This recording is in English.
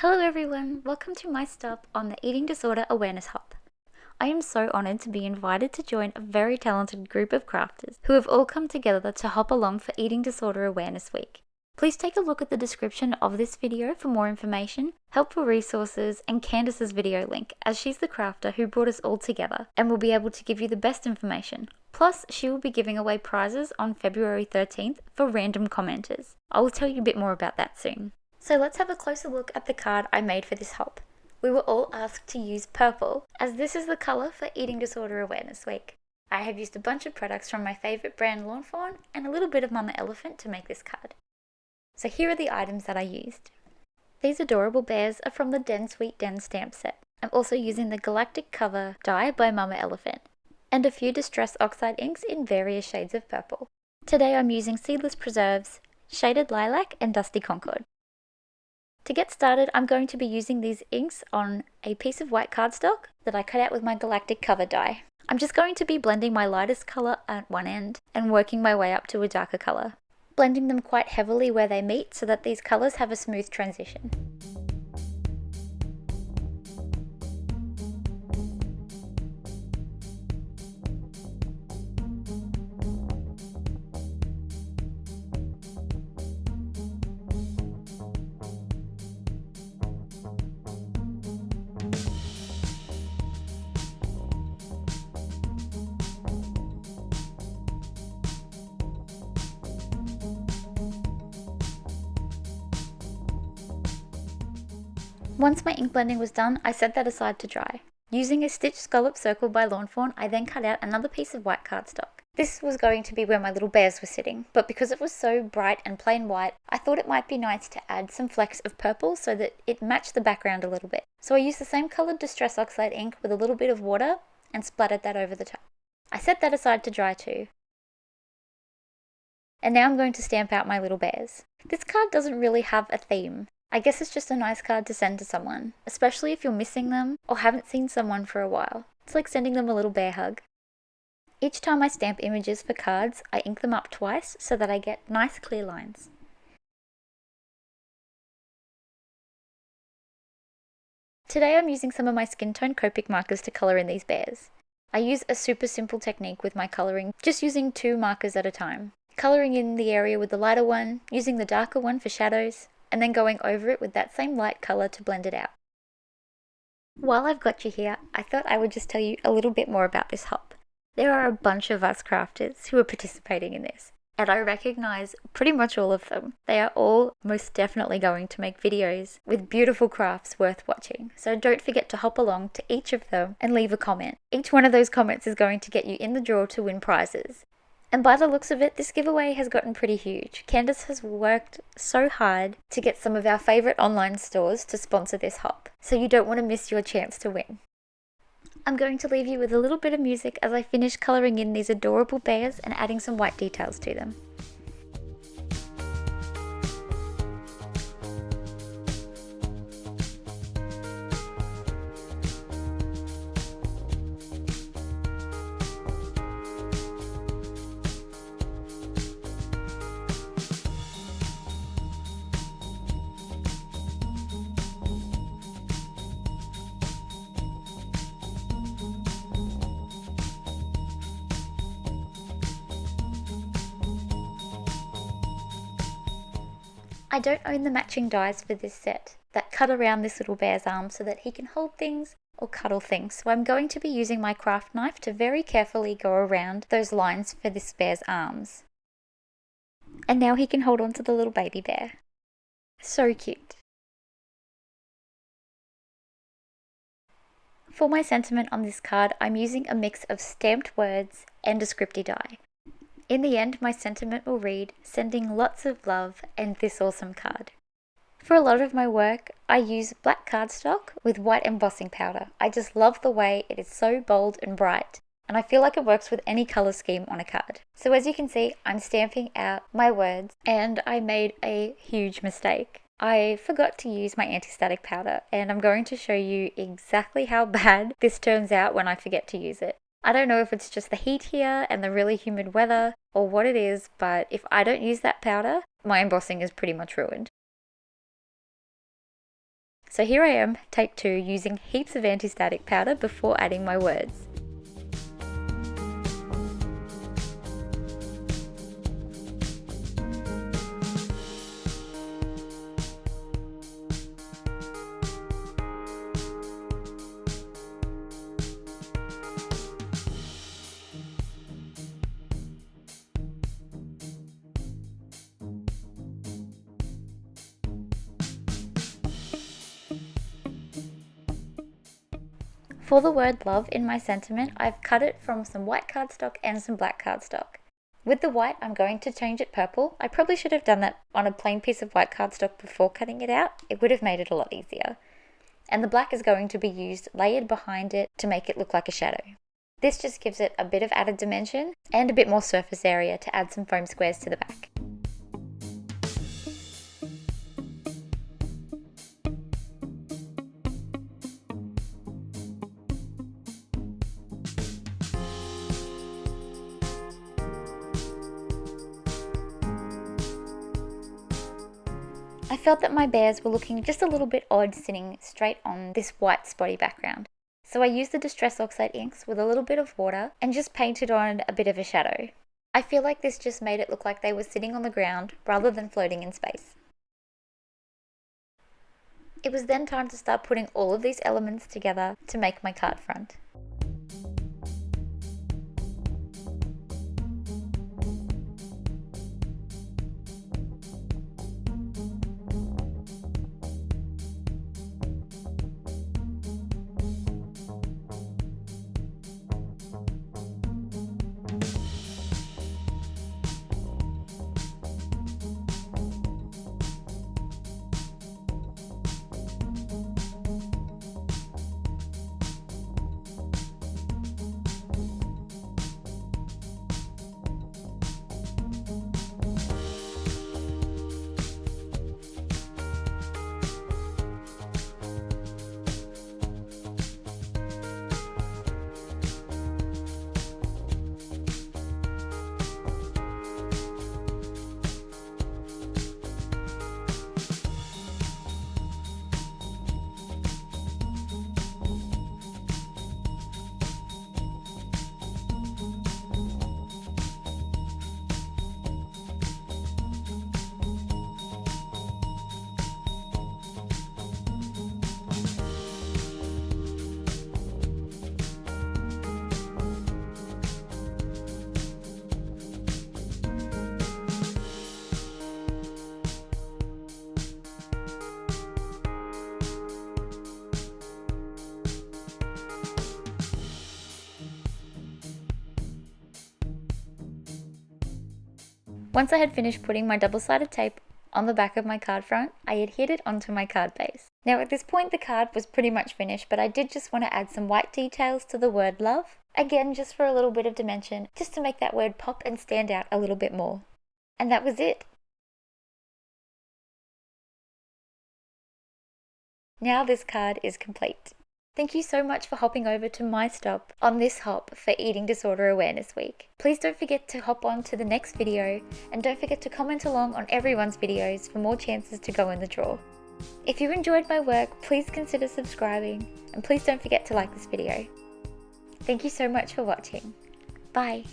Hello everyone, welcome to my stop on the Eating Disorder Awareness Hop. I am so honoured to be invited to join a very talented group of crafters who have all come together to hop along for Eating Disorder Awareness Week. Please take a look at the description of this video for more information, helpful resources, and Candace's video link, as she's the crafter who brought us all together and will be able to give you the best information. Plus, she will be giving away prizes on February 13th for random commenters. I will tell you a bit more about that soon. So let's have a closer look at the card I made for this hop. We were all asked to use purple, as this is the colour for Eating Disorder Awareness Week. I have used a bunch of products from my favourite brand Fawn and a little bit of Mama Elephant to make this card. So here are the items that I used. These adorable bears are from the Den Sweet Den stamp set. I'm also using the Galactic Cover die by Mama Elephant, and a few Distress Oxide inks in various shades of purple. Today I'm using Seedless Preserves, Shaded Lilac and Dusty Concord. To get started, I'm going to be using these inks on a piece of white cardstock that I cut out with my Galactic Cover die. I'm just going to be blending my lightest colour at one end and working my way up to a darker colour, blending them quite heavily where they meet so that these colours have a smooth transition. Once my ink blending was done, I set that aside to dry. Using a stitched scallop circle by Fawn, I then cut out another piece of white cardstock. This was going to be where my little bears were sitting, but because it was so bright and plain white, I thought it might be nice to add some flecks of purple so that it matched the background a little bit. So I used the same coloured Distress Oxide ink with a little bit of water and splattered that over the top. I set that aside to dry too. And now I'm going to stamp out my little bears. This card doesn't really have a theme. I guess it's just a nice card to send to someone, especially if you're missing them or haven't seen someone for a while. It's like sending them a little bear hug. Each time I stamp images for cards, I ink them up twice so that I get nice clear lines. Today I'm using some of my skin tone Copic markers to colour in these bears. I use a super simple technique with my colouring, just using 2 markers at a time. Colouring in the area with the lighter one, using the darker one for shadows, and then going over it with that same light colour to blend it out. While I've got you here, I thought I would just tell you a little bit more about this hop. There are a bunch of us crafters who are participating in this, and I recognise pretty much all of them. They are all most definitely going to make videos with beautiful crafts worth watching, so don't forget to hop along to each of them and leave a comment. Each one of those comments is going to get you in the draw to win prizes. And by the looks of it, this giveaway has gotten pretty huge. Candace has worked so hard to get some of our favourite online stores to sponsor this hop, so you don't want to miss your chance to win. I'm going to leave you with a little bit of music as I finish colouring in these adorable bears and adding some white details to them. I don't own the matching dies for this set that cut around this little bear's arm so that he can hold things or cuddle things, so I'm going to be using my craft knife to very carefully go around those lines for this bear's arms. And now he can hold on to the little baby bear. So cute. For my sentiment on this card, I'm using a mix of stamped words and a scripty die. In the end, my sentiment will read, sending lots of love and this awesome card. For a lot of my work, I use black cardstock with white embossing powder. I just love the way it is so bold and bright, and I feel like it works with any colour scheme on a card. So as you can see, I'm stamping out my words, and I made a huge mistake. I forgot to use my anti-static powder, and I'm going to show you exactly how bad this turns out when I forget to use it. I don't know if it's just the heat here and the really humid weather or what it is, but if I don't use that powder, my embossing is pretty much ruined. So here I am, take 2, using heaps of anti-static powder before adding my words. For the word love in my sentiment, I've cut it from some white cardstock and some black cardstock. With the white, I'm going to change it purple. I probably should have done that on a plain piece of white cardstock before cutting it out. It would have made it a lot easier. And the black is going to be used layered behind it to make it look like a shadow. This just gives it a bit of added dimension and a bit more surface area to add some foam squares to the back. I felt that my bears were looking just a little bit odd sitting straight on this white spotty background. So I used the Distress Oxide inks with a little bit of water and just painted on a bit of a shadow. I feel like this just made it look like they were sitting on the ground rather than floating in space. It was then time to start putting all of these elements together to make my card front. Once I had finished putting my double-sided tape on the back of my card front, I adhered it onto my card base. Now at this point the card was pretty much finished, but I did just want to add some white details to the word love. Again, just for a little bit of dimension, just to make that word pop and stand out a little bit more. And that was it. Now this card is complete. Thank you so much for hopping over to my stop on this hop for Eating Disorder Awareness Week. Please don't forget to hop on to the next video, and don't forget to comment along on everyone's videos for more chances to go in the draw. If you enjoyed my work, please consider subscribing, and please don't forget to like this video. Thank you so much for watching. Bye.